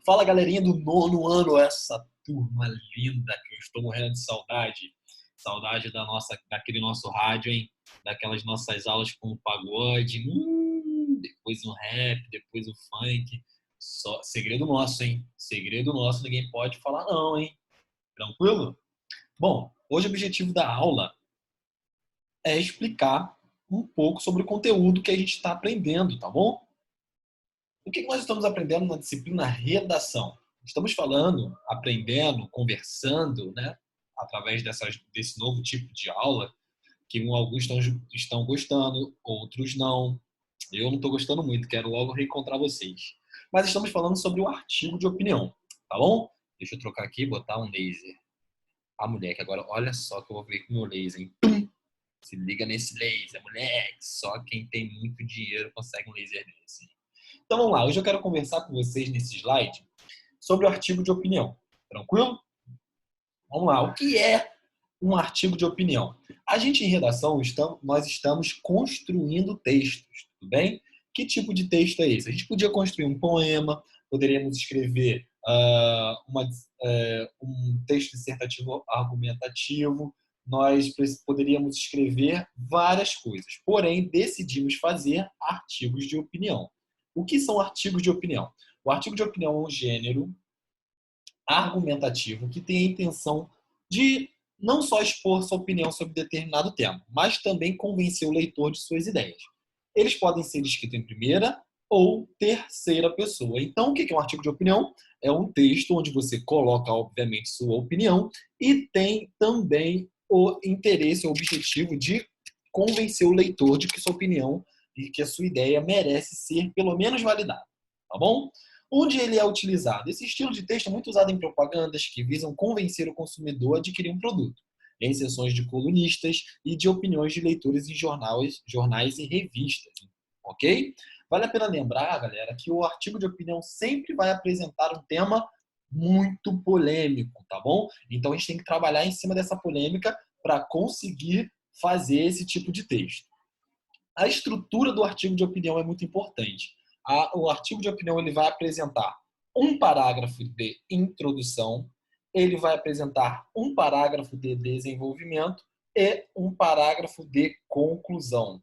Fala, galerinha do nono ano, essa turma linda que eu estou morrendo de saudade. Saudade daquele nosso rádio, hein? Daquelas nossas aulas com o pagode. Depois um rap, depois o funk. Só segredo nosso, hein? Segredo nosso, ninguém pode falar não, hein? Tranquilo? Bom, hoje o objetivo da aula é explicar um pouco sobre o conteúdo que a gente está aprendendo, tá bom? O que nós estamos aprendendo na disciplina redação? Estamos falando, aprendendo, conversando, né? Através desse novo tipo de aula, que alguns estão gostando, outros não. Eu não estou gostando muito, quero logo reencontrar vocês. Mas estamos falando sobre o artigo de opinião, tá bom? Deixa eu trocar aqui e botar um laser. Ah, moleque, agora olha só que eu vou ver com o meu laser, hein? Tum! Se liga nesse laser, moleque. Só quem tem muito dinheiro consegue um laser desse. Então vamos lá, hoje eu quero conversar com vocês nesse slide sobre o artigo de opinião. Tranquilo? Vamos lá, o que é um artigo de opinião? A gente em redação, nós estamos construindo textos, tudo bem? Que tipo de texto é esse? A gente podia construir um poema, poderíamos escrever um texto dissertativo argumentativo, nós poderíamos escrever várias coisas, porém decidimos fazer artigos de opinião. O que são artigos de opinião? O artigo de opinião é um gênero argumentativo que tem a intenção de não só expor sua opinião sobre determinado tema, mas também convencer o leitor de suas ideias. Eles podem ser escritos em primeira ou terceira pessoa. Então, o que é um artigo de opinião? É um texto onde você coloca, obviamente, sua opinião e tem também o interesse, o objetivo de convencer o leitor de que sua opinião e que a sua ideia merece ser, pelo menos, validada. Tá bom? Onde ele é utilizado? Esse estilo de texto é muito usado em propagandas que visam convencer o consumidor a adquirir um produto, em sessões de colunistas e de opiniões de leitores em jornais e revistas. Ok? Vale a pena lembrar, galera, que o artigo de opinião sempre vai apresentar um tema muito polêmico, tá bom? Então a gente tem que trabalhar em cima dessa polêmica para conseguir fazer esse tipo de texto. A estrutura do artigo de opinião é muito importante. O artigo de opinião ele vai apresentar um parágrafo de introdução, ele vai apresentar um parágrafo de desenvolvimento e um parágrafo de conclusão.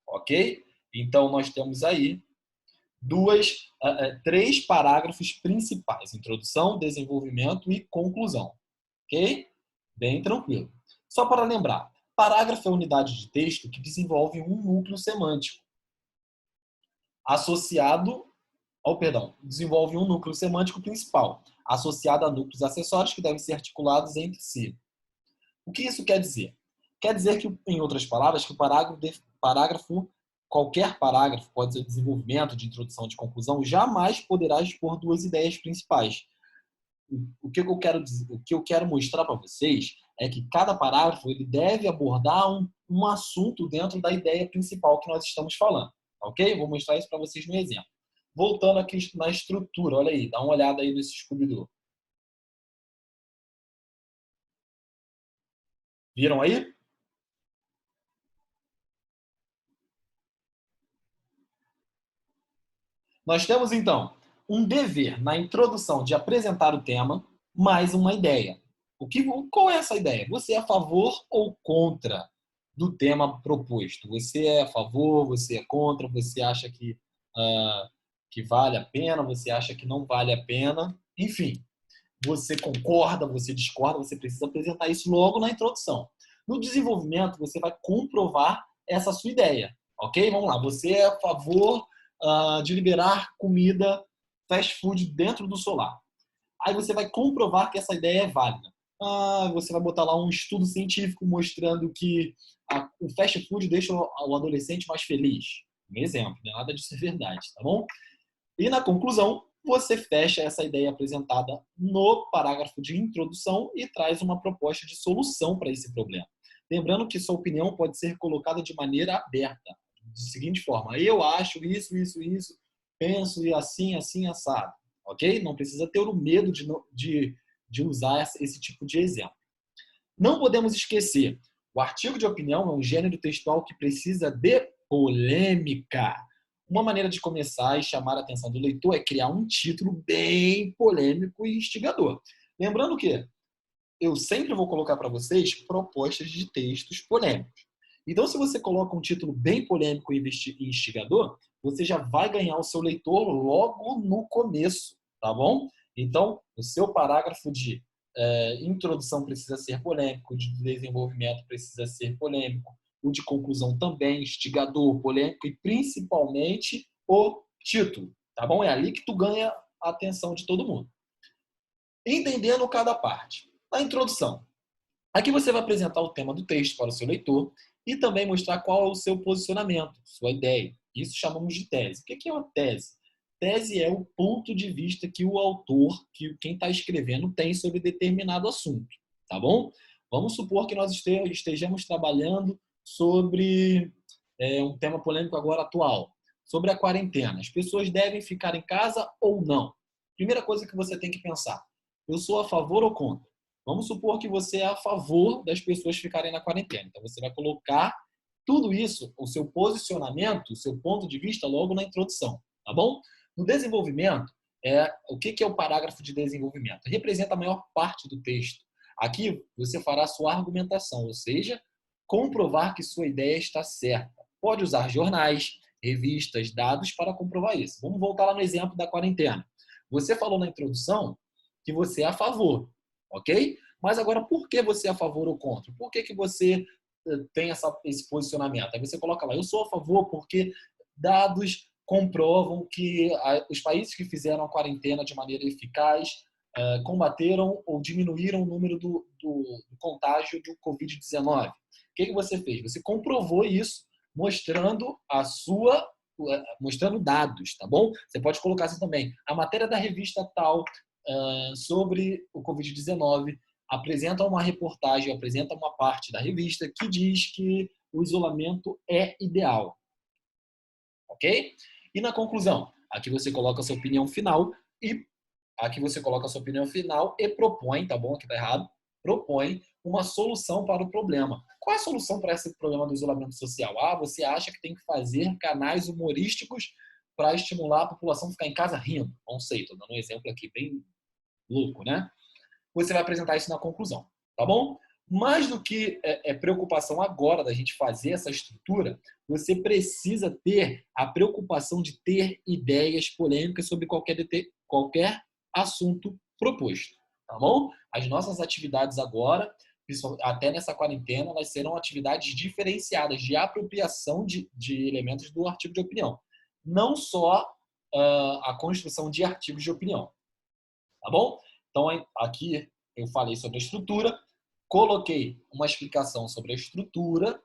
Ok? Então, nós temos aí três parágrafos principais: introdução, desenvolvimento e conclusão. Ok? Bem tranquilo. Só para lembrar, parágrafo é a unidade de texto que desenvolve um núcleo semântico desenvolve um núcleo semântico principal, associado a núcleos acessórios que devem ser articulados entre si. O que isso quer dizer? Quer dizer que, em outras palavras, que qualquer parágrafo, pode ser desenvolvimento, de introdução, de conclusão, jamais poderá expor duas ideias principais. O que eu quero mostrar para vocês é que cada parágrafo ele deve abordar um assunto dentro da ideia principal que nós estamos falando. Ok? Vou mostrar isso para vocês no exemplo. Voltando aqui na estrutura, olha aí, dá uma olhada aí nesse Scooby-Doo. Viram aí? Nós temos, então, um dever na introdução de apresentar o tema, mais uma ideia. Qual é essa ideia? Você é a favor ou contra do tema proposto? Você é a favor, você é contra, você acha que vale a pena, você acha que não vale a pena? Enfim, você concorda, você discorda, você precisa apresentar isso logo na introdução. No desenvolvimento, você vai comprovar essa sua ideia, ok? Vamos lá, você é a favor de liberar comida fast food dentro do solar. Aí você vai comprovar que essa ideia é válida. Você vai botar lá um estudo científico mostrando que o fast food deixa o adolescente mais feliz. Um exemplo, não é nada disso é verdade, tá bom? E na conclusão, você fecha essa ideia apresentada no parágrafo de introdução e traz uma proposta de solução para esse problema. Lembrando que sua opinião pode ser colocada de maneira aberta, da seguinte forma: eu acho isso, penso e assim, assado. Ok? Não precisa ter o medo de usar esse tipo de exemplo. Não podemos esquecer, o artigo de opinião é um gênero textual que precisa de polêmica. Uma maneira de começar e chamar a atenção do leitor é criar um título bem polêmico e instigador. Lembrando que eu sempre vou colocar para vocês propostas de textos polêmicos. Então, se você coloca um título bem polêmico e instigador, você já vai ganhar o seu leitor logo no começo, tá bom? Então, o seu parágrafo de introdução precisa ser polêmico, o de desenvolvimento precisa ser polêmico, o de conclusão também, instigador, polêmico e principalmente o título, tá bom? É ali que tu ganha a atenção de todo mundo. Entendendo cada parte. Na introdução, aqui você vai apresentar o tema do texto para o seu leitor e também mostrar qual é o seu posicionamento, sua ideia. Isso chamamos de tese. O que é uma tese? Tese é o ponto de vista que o autor, que quem está escrevendo, tem sobre determinado assunto, tá bom? Vamos supor que nós estejamos trabalhando sobre um tema polêmico agora atual, sobre a quarentena. As pessoas devem ficar em casa ou não? Primeira coisa que você tem que pensar, eu sou a favor ou contra? Vamos supor que você é a favor das pessoas ficarem na quarentena. Então, você vai colocar tudo isso, o seu posicionamento, o seu ponto de vista, logo na introdução, tá bom? No desenvolvimento, o que é o parágrafo de desenvolvimento? Representa a maior parte do texto. Aqui, você fará a sua argumentação, ou seja, comprovar que sua ideia está certa. Pode usar jornais, revistas, dados para comprovar isso. Vamos voltar lá no exemplo da quarentena. Você falou na introdução que você é a favor, ok? Mas agora, por que você é a favor ou contra? Por que você tem esse posicionamento? Aí você coloca lá, eu sou a favor porque dados comprovam que os países que fizeram a quarentena de maneira eficaz combateram ou diminuíram o número do contágio do Covid-19. O que você fez? Você comprovou isso mostrando mostrando dados, tá bom? Você pode colocar assim também. A matéria da revista tal sobre o Covid-19 apresenta uma reportagem, apresenta uma parte da revista que diz que o isolamento é ideal. Ok? E na conclusão, aqui você coloca a sua opinião final e propõe, tá bom? Aqui tá errado. Propõe uma solução para o problema. Qual é a solução para esse problema do isolamento social? Você acha que tem que fazer canais humorísticos para estimular a população a ficar em casa rindo? Não sei, estou dando um exemplo aqui bem louco, né? Você vai apresentar isso na conclusão, tá bom? Mais do que preocupação agora da gente fazer essa estrutura, você precisa ter a preocupação de ter ideias polêmicas sobre qualquer assunto proposto, tá bom? As nossas atividades agora, até nessa quarentena, elas serão atividades diferenciadas de apropriação de elementos do artigo de opinião. Não só a construção de artigos de opinião, tá bom? Então, aqui eu falei sobre a estrutura, coloquei uma explicação sobre a estrutura,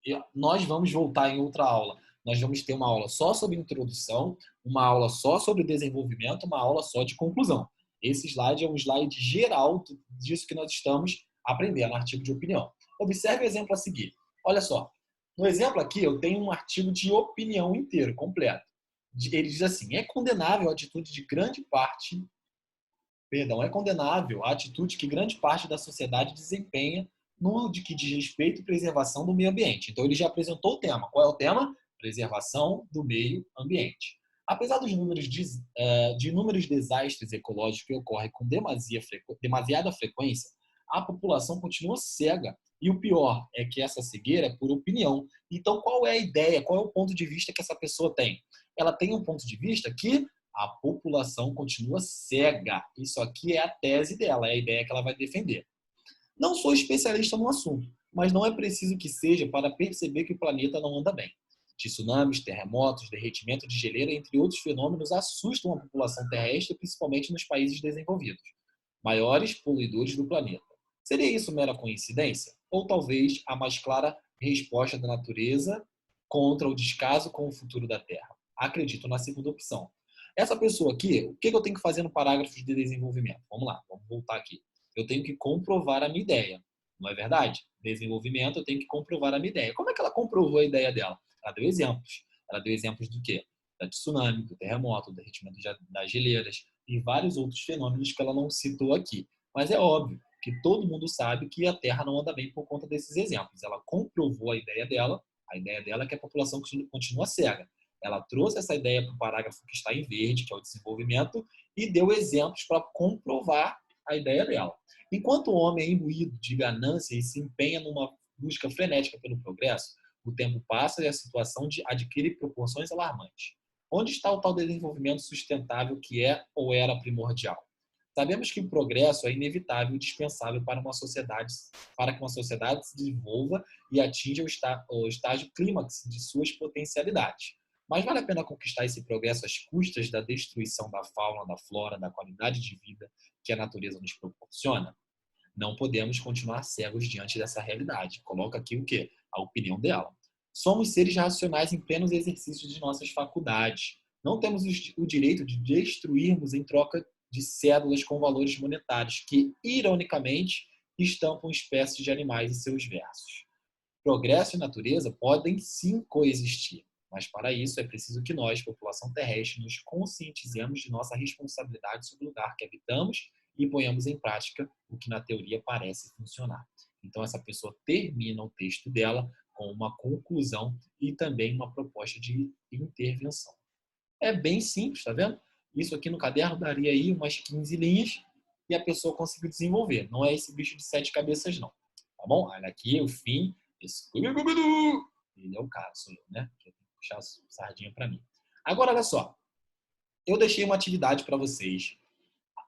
e nós vamos voltar em outra aula. Nós vamos ter uma aula só sobre introdução, uma aula só sobre desenvolvimento, uma aula só de conclusão. Esse slide é um slide geral disso que nós estamos aprendendo, artigo de opinião. Observe o exemplo a seguir. Olha só, no exemplo aqui eu tenho um artigo de opinião inteiro, completo. Ele diz assim, é condenável a atitude de grande parte é condenável a atitude que grande parte da sociedade desempenha no que diz respeito à preservação do meio ambiente. Então, ele já apresentou o tema. Qual é o tema? Preservação do meio ambiente. Apesar dos de inúmeros desastres ecológicos que ocorrem com demasiada frequência, a população continua cega. E o pior é que essa cegueira é por opinião. Então, qual é a ideia? Qual é o ponto de vista que essa pessoa tem? Ela tem um ponto de vista que a população continua cega. Isso aqui é a tese dela, é a ideia que ela vai defender. Não sou especialista no assunto, mas não é preciso que seja para perceber que o planeta não anda bem. Tsunamis, terremotos, derretimento de geleira, entre outros fenômenos, assustam a população terrestre, principalmente nos países desenvolvidos, maiores poluidores do planeta. Seria isso mera coincidência? Ou talvez a mais clara resposta da natureza contra o descaso com o futuro da Terra? Acredito na segunda opção. Essa pessoa aqui, o que eu tenho que fazer no parágrafo de desenvolvimento? Vamos lá, vamos voltar aqui. Eu tenho que comprovar a minha ideia, não é verdade? Desenvolvimento, eu tenho que comprovar a minha ideia. Como é que ela comprovou a ideia dela? Ela deu exemplos. Ela deu exemplos do quê? Da tsunami, do terremoto, do derretimento das geleiras e vários outros fenômenos que ela não citou aqui. Mas é óbvio que todo mundo sabe que a Terra não anda bem por conta desses exemplos. Ela comprovou a ideia dela é que a população continua cega. Ela trouxe essa ideia para o parágrafo que está em verde, que é o desenvolvimento, e deu exemplos para comprovar a ideia dela. Enquanto o homem é imbuído de ganância e se empenha numa busca frenética pelo progresso, o tempo passa e a situação adquire proporções alarmantes. Onde está o tal desenvolvimento sustentável que é ou era primordial? Sabemos que o progresso é inevitável e dispensável para que uma sociedade se desenvolva e atinja o estágio clímax de suas potencialidades. Mas vale a pena conquistar esse progresso às custas da destruição da fauna, da flora, da qualidade de vida que a natureza nos proporciona? Não podemos continuar cegos diante dessa realidade. Coloca aqui o quê? A opinião dela. Somos seres racionais em plenos exercício de nossas faculdades. Não temos o direito de destruirmos em troca de cédulas com valores monetários que, ironicamente, estampam espécies de animais em seus versos. Progresso e natureza podem sim coexistir, mas para isso é preciso que nós, população terrestre, nos conscientizemos de nossa responsabilidade sobre o lugar que habitamos e ponhamos em prática o que na teoria parece funcionar. Então essa pessoa termina o texto dela com uma conclusão e também uma proposta de intervenção. É bem simples, tá vendo? Isso aqui no caderno daria aí umas 15 linhas e a pessoa conseguiu desenvolver. Não é esse bicho de 7 cabeças, não. Tá bom? Olha aqui o fim. Ele é o cara, sou eu, né? Eu tenho que puxar a sardinha para mim. Agora, olha só. Eu deixei uma atividade para vocês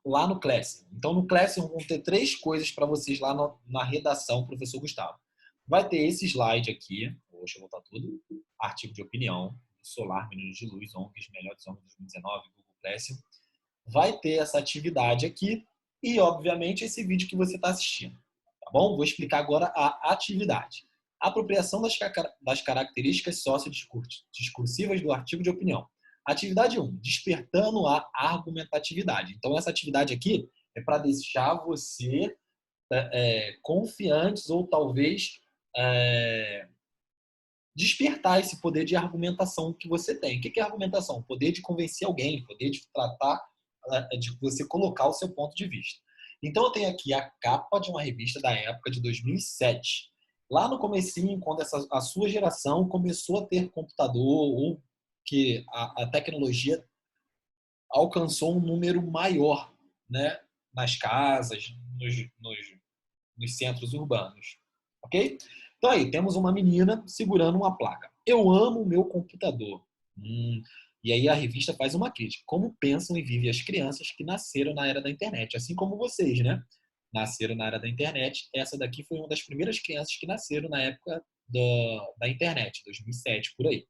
lá no Classroom. Então, no Classroom vão ter 3 coisas para vocês lá na redação, professor Gustavo. Vai ter esse slide aqui. Deixa eu voltar tudo. Artigo de opinião. Solar, Meninos de Luz, ONGs, Melhores ONGs 2019, Google Classroom. Vai ter essa atividade aqui e, obviamente, esse vídeo que você está assistindo. Tá bom? Vou explicar agora a atividade. Apropriação das características sociodiscursivas do artigo de opinião. Atividade 1, despertando a argumentatividade. Então, essa atividade aqui é para deixar você confiantes ou talvez despertar esse poder de argumentação que você tem. O que é argumentação? O poder de convencer alguém, poder de tratar, de você colocar o seu ponto de vista. Então, eu tenho aqui a capa de uma revista da época de 2007. Lá no comecinho, quando a sua geração começou a ter computador ou que a tecnologia alcançou um número maior, né, nas casas, nos centros urbanos. Ok? Então aí, temos uma menina segurando uma placa. Eu amo o meu computador. E aí a revista faz uma crítica. Como pensam e vivem as crianças que nasceram na era da internet? Assim como vocês, né? Nasceram na era da internet. Essa daqui foi uma das primeiras crianças que nasceram na época da internet, 2007, por aí.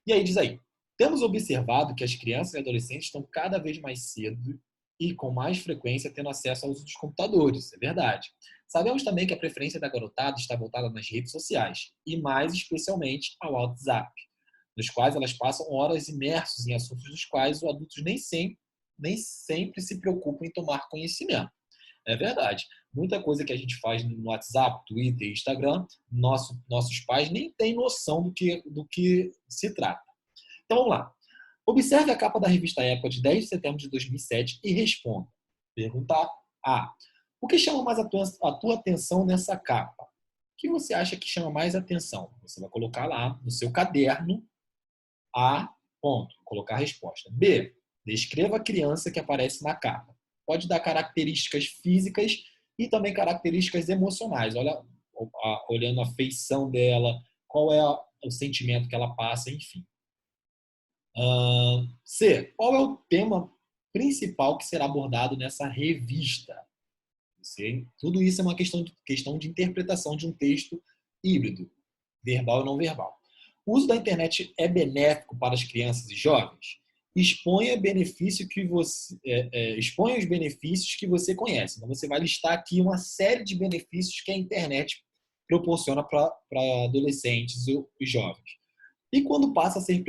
E aí diz aí, temos observado que as crianças e adolescentes estão cada vez mais cedo e com mais frequência tendo acesso ao uso dos computadores, é verdade. Sabemos também que a preferência da garotada está voltada nas redes sociais e mais especialmente ao WhatsApp, nos quais elas passam horas imersos em assuntos dos quais os adultos nem sempre se preocupam em tomar conhecimento. É verdade. Muita coisa que a gente faz no WhatsApp, Twitter, Instagram, nossos pais nem têm noção do que se trata. Então vamos lá. Observe a capa da revista Época de 10 de setembro de 2007 e responda. Pergunta A. O que chama mais a tua atenção nessa capa? O que você acha que chama mais atenção? Você vai colocar lá no seu caderno A. Ponto. Colocar a resposta. B. Descreva a criança que aparece na capa. Pode dar características físicas e também características emocionais. Olhando a feição dela, qual é o sentimento que ela passa, enfim. C. Qual é o tema principal que será abordado nessa revista? Tudo isso é uma questão de interpretação de um texto híbrido, verbal e não verbal. O uso da internet é benéfico para as crianças e jovens? Exponha os benefícios que você conhece. Então, você vai listar aqui uma série de benefícios que a internet proporciona para adolescentes e jovens. E quando passa a ser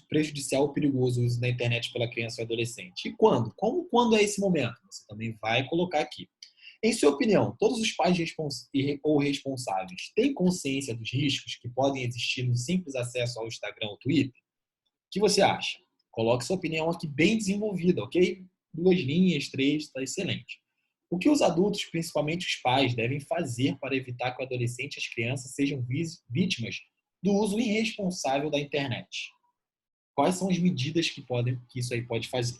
prejudicial ou perigoso o uso da internet pela criança ou adolescente? E quando? Quando é esse momento? Você também vai colocar aqui. Em sua opinião, todos os pais ou responsáveis têm consciência dos riscos que podem existir no simples acesso ao Instagram ou Twitter? O que você acha? Coloque sua opinião aqui bem desenvolvida, ok? 2 linhas, 3, está excelente. O que os adultos, principalmente os pais, devem fazer para evitar que o adolescente e as crianças sejam vítimas do uso irresponsável da internet? quais são as medidas que isso aí pode fazer.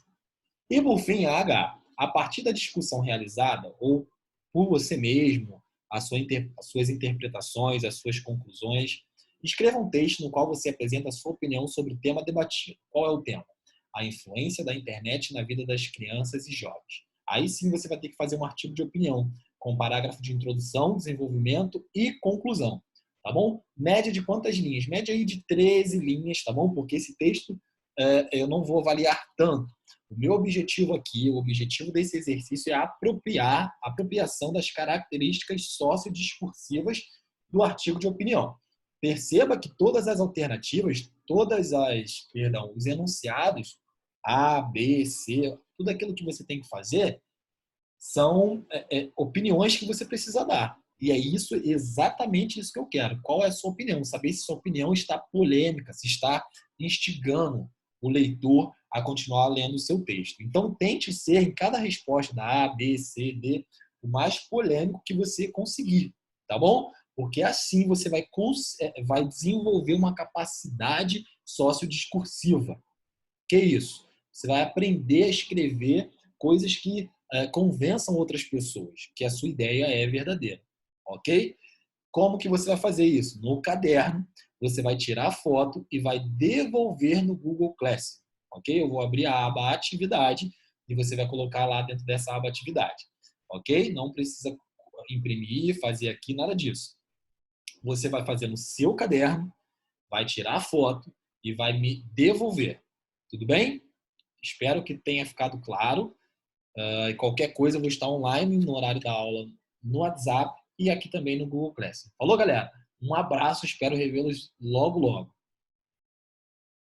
E por fim, a H, a partir da discussão realizada, ou por você mesmo, as suas interpretações, as suas conclusões, escreva um texto no qual você apresenta a sua opinião sobre o tema debatido. Qual é o tema? A influência da internet na vida das crianças e jovens. Aí sim você vai ter que fazer um artigo de opinião, com parágrafo de introdução, desenvolvimento e conclusão. Tá bom? Média de quantas linhas? Média aí de 13 linhas, tá bom? Porque esse texto eu não vou avaliar tanto. O meu objetivo aqui, o objetivo desse exercício é a apropriação das características sociodiscursivas do artigo de opinião. Perceba que todas as alternativas, os enunciados, A, B, C, tudo aquilo que você tem que fazer são opiniões que você precisa dar. E é isso, exatamente isso que eu quero. Qual é a sua opinião? Saber se sua opinião está polêmica, se está instigando o leitor a continuar lendo o seu texto. Então, tente ser, em cada resposta da A, B, C, D, o mais polêmico que você conseguir, tá bom? Porque assim você vai desenvolver uma capacidade sociodiscursiva. Que isso? Você vai aprender a escrever coisas que convençam outras pessoas que a sua ideia é verdadeira, ok? Como que você vai fazer isso? No caderno, você vai tirar a foto e vai devolver no Google Classroom, ok? Eu vou abrir a aba Atividade e você vai colocar lá dentro dessa aba Atividade, ok? Não precisa imprimir, fazer aqui, nada disso. Você vai fazer no seu caderno, vai tirar a foto e vai me devolver. Tudo bem? Espero que tenha ficado claro. E qualquer coisa eu vou estar online no horário da aula no WhatsApp e aqui também no Google Classroom. Falou, galera? Um abraço, espero revê-los logo, logo.